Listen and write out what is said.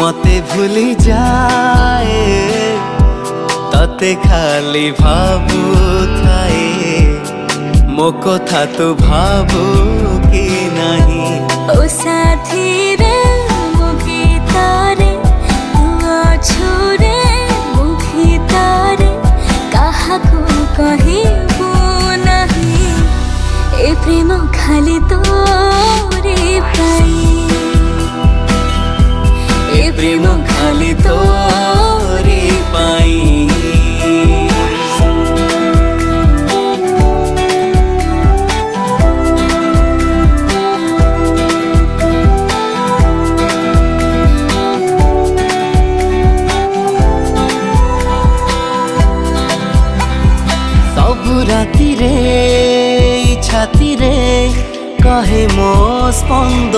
मते भूली जाए तते खाली भाबू थाए मो कथा तो भाबू कि नहीं। ओ साथी रे मो गीतारे तू अछु रे मो गीतारे काहाकू कहिबू नहीं ए प्रेम खाली तोरे पाई ए प्रेम खाली तोरे पाई। सबु राति रे छाती रे कहे मो स्पंदन